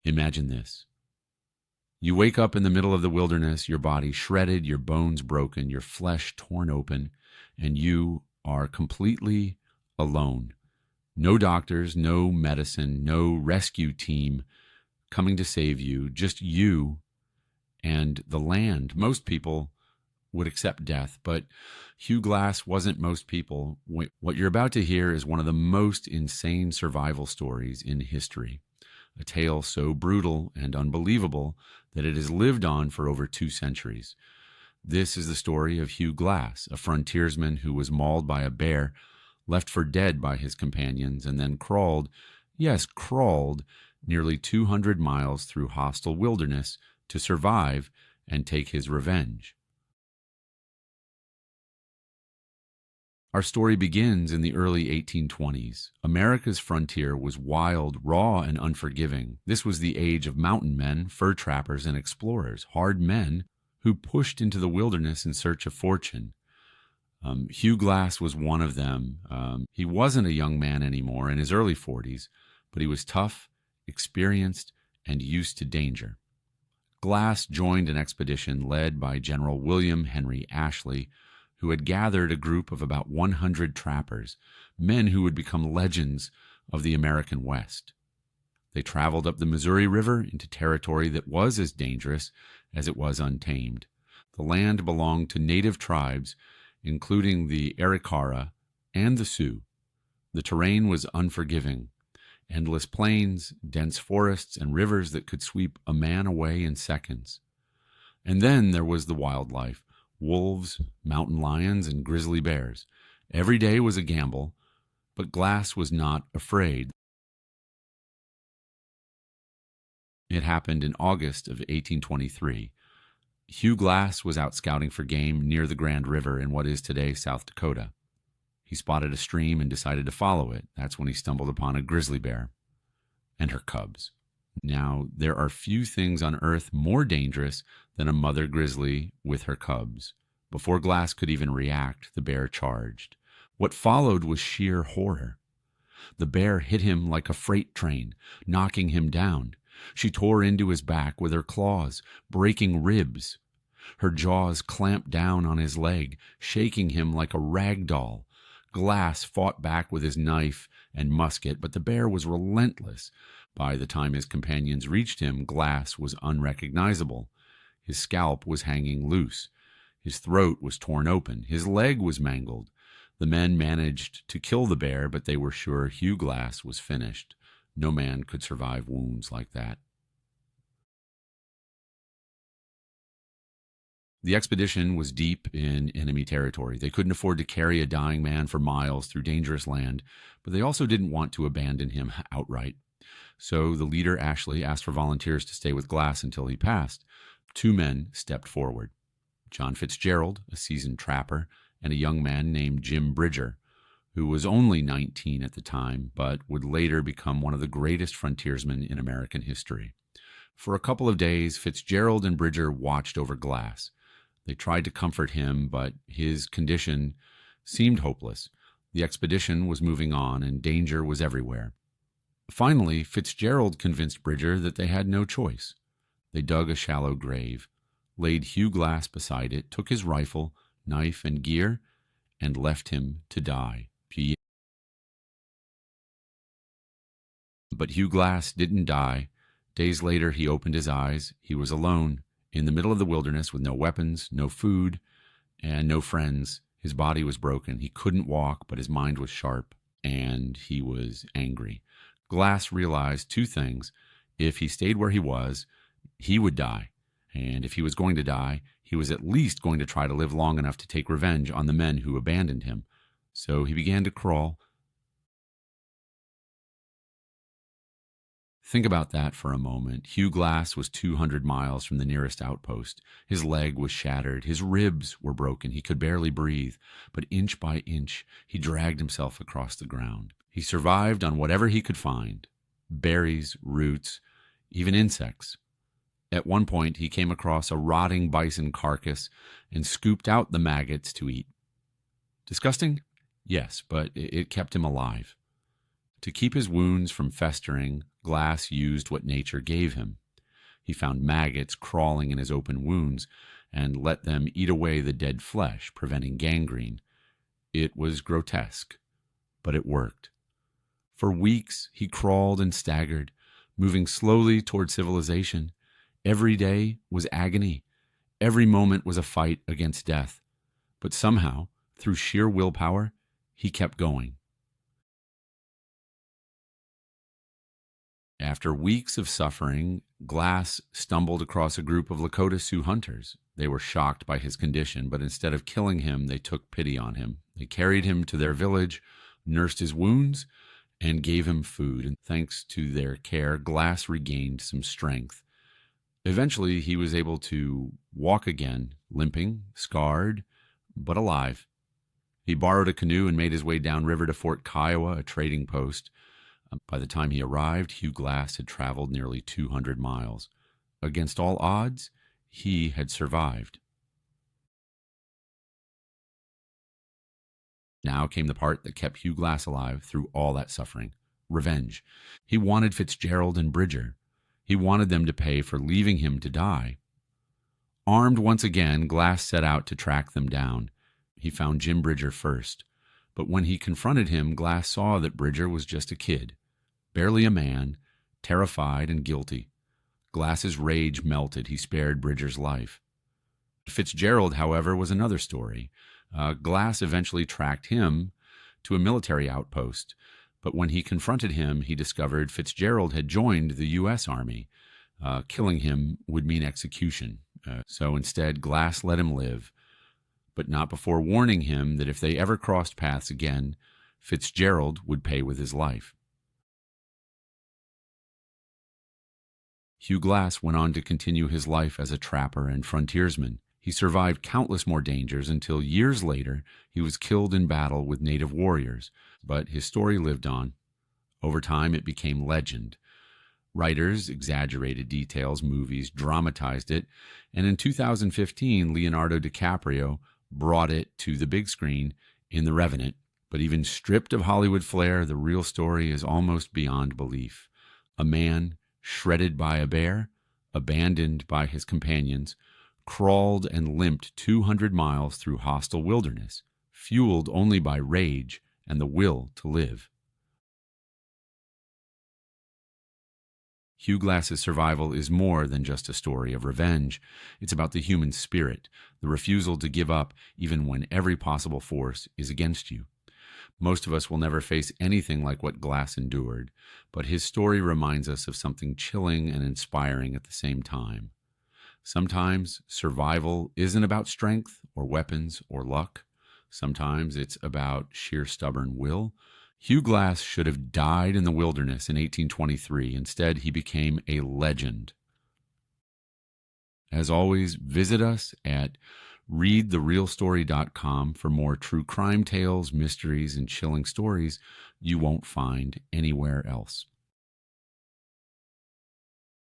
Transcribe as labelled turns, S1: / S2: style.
S1: Imagine this. You wake up in the middle of the wilderness, your body shredded, your bones broken, your flesh torn open, and you are completely alone. No doctors, no medicine, no rescue team coming to save you, just you and the land. Most people would accept death, but Hugh Glass wasn't most people. What you're about to hear is one of the most insane survival stories in history, a tale so brutal and unbelievable that it has lived on for over 2 centuries. This is the story of Hugh Glass, a frontiersman who was mauled by a bear, left for dead by his companions, and then crawled, yes, crawled, nearly 200 miles through hostile wilderness to survive and take his revenge. Our story begins in the early 1820s. America's frontier was wild, raw, and unforgiving. This was the age of mountain men, fur trappers, and explorers, hard men who pushed into the wilderness in search of fortune. Hugh Glass was one of them. He wasn't a young man anymore, in his early 40s, but he was tough, experienced, and used to danger. Glass joined an expedition led by General William Henry Ashley, who had gathered a group of about 100 trappers, men who would become legends of the American West. They traveled up the Missouri River into territory that was as dangerous as it was untamed. The land belonged to native tribes, including the Arikara and the Sioux. The terrain was unforgiving. Endless plains, dense forests, and rivers that could sweep a man away in seconds. And then there was the wildlife. Wolves, mountain lions, and grizzly bears. Every day was a gamble, but Glass was not afraid. It happened in August of 1823. Hugh Glass was out scouting for game near the Grand River in what is today South Dakota. He spotted a stream and decided to follow it. That's when he stumbled upon a grizzly bear and her cubs. Now, there are few things on earth more dangerous than a mother grizzly with her cubs. Before Glass could even react, the bear charged. What followed was sheer horror. The bear hit him like a freight train, knocking him down. She tore into his back with her claws, breaking ribs. Her jaws clamped down on his leg, shaking him like a rag doll. Glass fought back with his knife and musket, but the bear was relentless. By the time his companions reached him, Glass was unrecognizable. His scalp was hanging loose. His throat was torn open. His leg was mangled. The men managed to kill the bear, but they were sure Hugh Glass was finished. No man could survive wounds like that. The expedition was deep in enemy territory. They couldn't afford to carry a dying man for miles through dangerous land, but they also didn't want to abandon him outright. So the leader, Ashley, asked for volunteers to stay with Glass until he passed. 2 men stepped forward. John Fitzgerald, a seasoned trapper, and a young man named Jim Bridger, who was only 19 at the time, but would later become one of the greatest frontiersmen in American history. For a couple of days, Fitzgerald and Bridger watched over Glass. They tried to comfort him, but his condition seemed hopeless. The expedition was moving on, and danger was everywhere. Finally, Fitzgerald convinced Bridger that they had no choice. They dug a shallow grave, laid Hugh Glass beside it, took his rifle, knife, and gear, and left him to die. But Hugh Glass didn't die. Days later, he opened his eyes. He was alone, in the middle of the wilderness with no weapons, no food, and no friends. His body was broken. He couldn't walk, but his mind was sharp, and he was angry. Glass realized 2 things. If he stayed where he was, he would die. And if he was going to die, he was at least going to try to live long enough to take revenge on the men who abandoned him. So he began to crawl. Think about that for a moment. Hugh Glass was 200 miles from the nearest outpost. His leg was shattered. His ribs were broken. He could barely breathe. But inch by inch, he dragged himself across the ground. He survived on whatever he could find. Berries, roots, even insects. At one point, he came across a rotting bison carcass and scooped out the maggots to eat. Disgusting? Yes, but it kept him alive. To keep his wounds from festering, Glass used what nature gave him. He found maggots crawling in his open wounds and let them eat away the dead flesh, preventing gangrene. It was grotesque, but it worked. For weeks, he crawled and staggered, moving slowly toward civilization. Every day was agony. Every moment was a fight against death. But somehow, through sheer willpower, he kept going. After weeks of suffering, Glass stumbled across a group of Lakota Sioux hunters. They were shocked by his condition, but instead of killing him, they took pity on him. They carried him to their village, nursed his wounds, and gave him food. And thanks to their care, Glass regained some strength. Eventually, he was able to walk again, limping, scarred, but alive. He borrowed a canoe and made his way downriver to Fort Kiowa, a trading post. By the time he arrived, Hugh Glass had traveled nearly 200 miles. Against all odds, he had survived. Now came the part that kept Hugh Glass alive through all that suffering: revenge. He wanted Fitzgerald and Bridger. He wanted them to pay for leaving him to die. Armed once again, Glass set out to track them down. He found Jim Bridger first. But when he confronted him, Glass saw that Bridger was just a kid, barely a man, terrified and guilty. Glass's rage melted. He spared Bridger's life. Fitzgerald, however, was another story. Glass eventually tracked him to a military outpost, but when he confronted him, he discovered Fitzgerald had joined the U.S. Army. Killing him would mean execution. So instead, Glass let him live, but not before warning him that if they ever crossed paths again, Fitzgerald would pay with his life. Hugh Glass went on to continue his life as a trapper and frontiersman. He survived countless more dangers until years later he was killed in battle with native warriors, but his story lived on. Over time it became legend. Writers exaggerated details, movies dramatized it, and in 2015 Leonardo DiCaprio brought it to the big screen in The Revenant. But even stripped of Hollywood flair, the real story is almost beyond belief. A man shredded by a bear, abandoned by his companions, crawled and limped 200 miles through hostile wilderness, fueled only by rage and the will to live. Hugh Glass's survival is more than just a story of revenge. It's about the human spirit, the refusal to give up even when every possible force is against you. Most of us will never face anything like what Glass endured, but his story reminds us of something chilling and inspiring at the same time. Sometimes survival isn't about strength or weapons or luck. Sometimes it's about sheer stubborn will. Hugh Glass should have died in the wilderness in 1823. Instead, he became a legend. As always, visit us at readtherealstory.com for more true crime tales, mysteries, and chilling stories you won't find anywhere else.